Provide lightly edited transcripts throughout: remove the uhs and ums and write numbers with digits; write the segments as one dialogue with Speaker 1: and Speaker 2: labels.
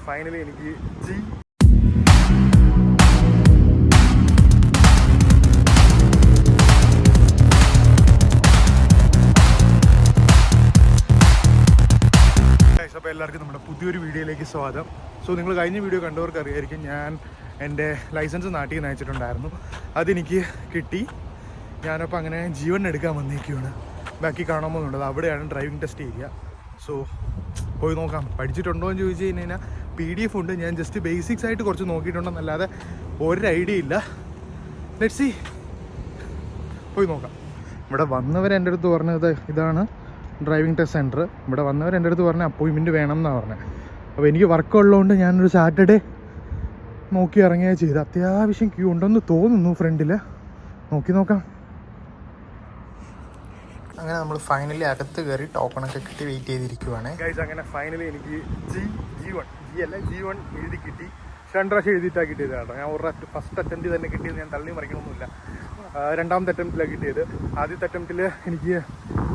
Speaker 1: Finally എനിക്ക് അപ്പോൾ എല്ലാവർക്കും നമ്മുടെ പുതിയൊരു വീഡിയോയിലേക്ക് സ്വാഗതം. സോ നിങ്ങൾ കഴിഞ്ഞ വീഡിയോ കണ്ടവർക്ക് അറിയായിരിക്കും, ഞാൻ എൻ്റെ ലൈസൻസ് നാട്ടിൽ നിന്ന് അയച്ചിട്ടുണ്ടായിരുന്നു. അതെനിക്ക് കിട്ടി. ഞാനപ്പോൾ അങ്ങനെ ജീവൻ എടുക്കാൻ വന്നിരിക്കുകയാണ്. ബാക്കി കാണാമെന്നുള്ളത് അവിടെയാണ് ഡ്രൈവിംഗ് ടെസ്റ്റ് ഏരിയ. സോ പോയി നോക്കാം. പഠിച്ചിട്ടുണ്ടോ എന്ന് ചോദിച്ചു കഴിഞ്ഞാൽ PDF ഉണ്ട്. ഞാൻ ജസ്റ്റ് ബേസിക്സ് ആയിട്ട് കുറച്ച് നോക്കിയിട്ടുണ്ടെന്നല്ലാതെ ഒരു ഐഡിയ ഇല്ല. ലെറ്റ്സ് സീ, പോയി നോക്കാം. ഇവിടെ വന്നവർ എൻ്റെ അടുത്ത് പറഞ്ഞത് ഇതാണ് ഡ്രൈവിംഗ് ടെസ്റ്റ് സെൻറ്റർ. ഇവിടെ വന്നവർ എൻ്റെ അടുത്ത് പറഞ്ഞ അപ്പോയിൻമെൻറ്റ് വേണം എന്നാണ് പറഞ്ഞത്. അപ്പോൾ എനിക്ക് വർക്ക് ഉള്ളതുകൊണ്ട് ഞാനൊരു സാറ്റർഡേ നോക്കി ഇറങ്ങുകയാണ് ചെയ്ത്. അത്യാവശ്യം ക്യൂ ഉണ്ടെന്ന് തോന്നുന്നു ഫ്രണ്ടിൽ. നോക്കി നോക്കാം.
Speaker 2: അങ്ങനെ നമ്മൾ ഫൈനലി അകത്ത് കയറി ടോക്കണൊക്കെ കിട്ടി വെയിറ്റ് ചെയ്തിരിക്കുവാണ്.
Speaker 1: ഗൈസ്, അങ്ങനെ ഫൈനലി എനിക്ക് G1 എഴുതി കിട്ടി. 2 പ്രാവശ്യം എഴുതിയിട്ടാണ് കിട്ടിയത് കേട്ടോ. ഞാൻ ഫസ്റ്റ് അറ്റംപ്റ്റ് തന്നെ കിട്ടിയത്. ഞാൻ തള്ളി മറിക്കണമൊന്നുമില്ല. രണ്ടാമത്തെ അറ്റംപ്റ്റിലാണ് കിട്ടിയത്. ആദ്യത്തെ അറ്റംപ്റ്റിൽ എനിക്ക്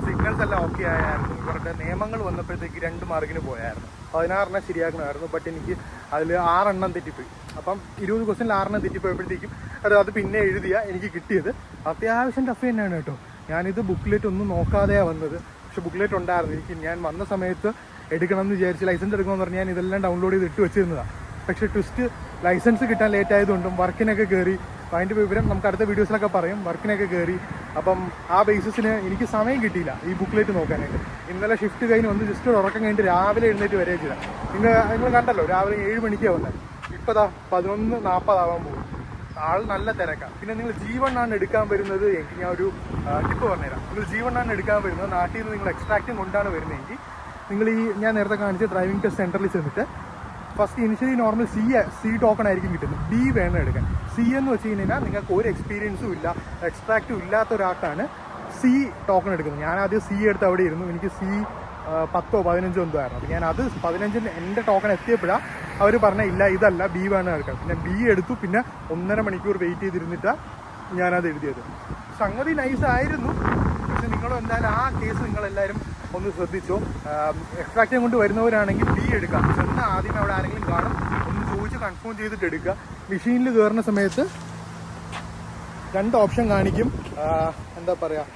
Speaker 1: സിഗ്നൽസ് എല്ലാം ഓക്കെ ആയിരുന്നു. ഇവരുടെ നിയമങ്ങൾ വന്നപ്പോഴത്തേക്ക് 2 മാർക്കിന് പോയായിരുന്നു. 16 ശരിയാക്കണമായിരുന്നു. ബട്ട് എനിക്ക് അതിൽ 6 തെറ്റിപ്പോയി. അപ്പം 20 ക്വസ്റ്റ്യനിൽ 6 തെറ്റിപ്പോയപ്പോഴത്തേക്കും അത് പിന്നെ എനിക്ക് കിട്ടിയത്. അത്യാവശ്യം ടഫ് തന്നെയാണ് കേട്ടോ. ഞാനിത് ബുക്ക്ലെറ്റ് ഒന്നും നോക്കാതെയാണ് വന്നത്. പക്ഷെ ബുക്ക്ലെറ്റ് ഉണ്ടായിരുന്നു. ഞാൻ വന്ന സമയത്ത് എടുക്കണം എന്ന് വിചാരിച്ച്, ലൈസൻസ് എടുക്കണമെന്ന് പറഞ്ഞാൽ ഞാൻ ഇതെല്ലാം ഡൗൺലോഡ് ചെയ്ത് ഇട്ട് വെച്ചിരുന്നതാണ്. പക്ഷേ ട്വിസ്റ്റ്, ലൈസൻസ് കിട്ടാൻ ലേറ്റ് ആയതുകൊണ്ടും വർക്കിനൊക്കെ കയറി, അതിൻ്റെ വിവരം നമുക്ക് അടുത്ത വീഡിയോസിലൊക്കെ പറയും. വർക്കിനൊക്കെ കയറി. അപ്പം ആ ബേസിസിന് എനിക്ക് സമയം കിട്ടിയില്ല ഈ ബുക്ക്ലെറ്റ് നോക്കാനായിട്ട്. ഇന്നലെ ഷിഫ്റ്റ് കഴിഞ്ഞ് വന്ന് ജസ്റ്റ് ഉറക്കം കഴിഞ്ഞിട്ട് രാവിലെ എഴുന്നേറ്റ് വരെ ചെയ്താൽ നിങ്ങൾ കണ്ടല്ലോ, രാവിലെ 7 മണിക്കാണ് വന്നത്. ഇപ്പോൾ 11:40 ആവാൻ പോകും. ആൾ നല്ല തിരക്കാണ്. പിന്നെ നിങ്ങൾ G1 എടുക്കാൻ വരുന്നത്, എനിക്ക് ഞാൻ ഒരു ടിപ്പ് പറഞ്ഞുതരാം. നിങ്ങൾ G1 എടുക്കാൻ വരുന്നത് നാട്ടിൽ നിന്ന് നിങ്ങൾ എക്സ്ട്രാക്റ്റും കൊണ്ടാണ് വരുന്നതെങ്കിൽ നിങ്ങൾ ഞാൻ നേരത്തെ കാണിച്ച ഡ്രൈവിംഗ് ടെസ്റ്റ് സെൻറ്ററിൽ ചെന്നിട്ട് first initially normal C token ആയിരിക്കും കിട്ടുന്നത്. B വേണം എടുക്കാൻ. C എന്ന് വെച്ച് കഴിഞ്ഞാൽ നിങ്ങൾക്ക് ഒരു എക്സ്പീരിയൻസും ഇല്ല, എക്സ്ട്രാക്റ്റും ഇല്ലാത്ത ഒരാൾക്കാണ് C ടോക്കൺ എടുക്കുന്നത്. ഞാൻ ആദ്യം C എടുത്ത് അവിടെ ഇരുന്നു. എനിക്ക് C 10 15 എന്തോ ആയിരുന്നു. അപ്പോൾ ഞാൻ അത് 15 എൻ്റെ ടോക്കൺ എത്തിയപ്പോഴാണ് അവർ പറഞ്ഞ ഇല്ല, ഇതല്ല, B വേണം എടുക്കാൻ. പിന്നെ B എടുത്തു. പിന്നെ 1.5 മണിക്കൂർ വെയിറ്റ് ചെയ്തിരുന്നിട്ടാണ് ഞാനത് എഴുതിയത്. സംഗതി നൈസായിരുന്നു. പക്ഷെ നിങ്ങളും എന്തായാലും ആ കേസ് നിങ്ങളെല്ലാവരും ഒന്ന് ശ്രദ്ധിച്ചോ. എക്സ്ട്രാക്റ്റും കൊണ്ട് വരുന്നവരാണെങ്കിൽ B എടുക്കാം. ചെന്ന് ആദ്യം അവിടെ ആരെങ്കിലും കാണും, ഒന്ന് ചോദിച്ച് കൺഫേം ചെയ്തിട്ട് എടുക്കുക. മെഷീനിൽ കയറുന്ന സമയത്ത് 2 ഓപ്ഷൻ കാണിക്കും. എന്താ പറയുക,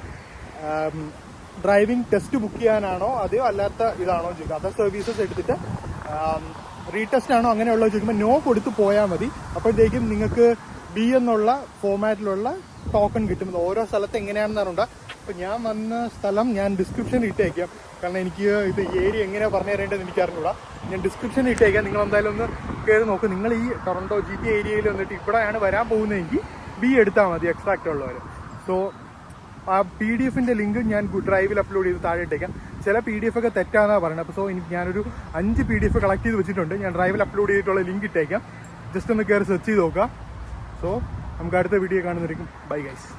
Speaker 1: ഡ്രൈവിംഗ് ടെസ്റ്റ് ബുക്ക് ചെയ്യാനാണോ അതെയോ അല്ലാത്ത ഇതാണോ ചോദിക്കുക. അതർ സർവീസസ് എടുത്തിട്ട് റീടെസ്റ്റ് ആണോ അങ്ങനെയുള്ളത് ചോദിക്കുമ്പോൾ നോ കൊടുത്ത് പോയാൽ മതി. അപ്പോഴത്തേക്കും നിങ്ങൾക്ക് B എന്നുള്ള ഫോമാറ്റിലുള്ള ടോക്കൺ കിട്ടും. ഓരോ സ്ഥലത്ത് എങ്ങനെയാണെന്ന് അറിയണ്ട. അപ്പോൾ ഞാൻ വന്ന സ്ഥലം ഞാൻ ഡിസ്ക്രിപ്ഷനിൽ ഇട്ടേക്കാം. കാരണം എനിക്ക് ഇത് ഏരിയ എങ്ങനെയാണ് പറഞ്ഞു തരേണ്ടതെന്ന് എനിക്ക് അറിഞ്ഞൂടാ. ഞാൻ ഡിസ്ക്രിപ്ഷനിൽ ഇട്ടേക്കാം. നിങ്ങൾ എന്തായാലും ഒന്ന് കയറി നോക്കും. നിങ്ങൾ ഈ ടൊറൻറ്റോ GTA ഏരിയയിൽ വന്നിട്ട് ഇവിടെയാണ് വരാൻ പോകുന്നതെങ്കിൽ B എടുത്താൽ മതി, എക്സ്ട്രാക്റ്റ് ഉള്ളവർ. സോ ആ PDF-ൻ്റെ ലിങ്ക് ഞാൻ ഡ്രൈവിൽ അപ്ലോഡ് ചെയ്ത് താഴെ ഇട്ടേക്കാം. ചില PDF ഒക്കെ തെറ്റാന്നാണ് പറയുന്നത്. അപ്പോൾ എനിക്ക് ഞാനൊരു 5 PDF കളക്ട് ചെയ്ത് വെച്ചിട്ടുണ്ട്. ഞാൻ ഡ്രൈവിൽ അപ്ലോഡ് ചെയ്തിട്ടുള്ള ലിങ്ക് ഇട്ടേക്കാം. ജസ്റ്റ് ഒന്ന് കയറി സെർച്ച് ചെയ്ത് നോക്കാം. സോ നമുക്ക് അടുത്ത വീഡിയോ കാണുന്നതായിരിക്കും. Bye guys.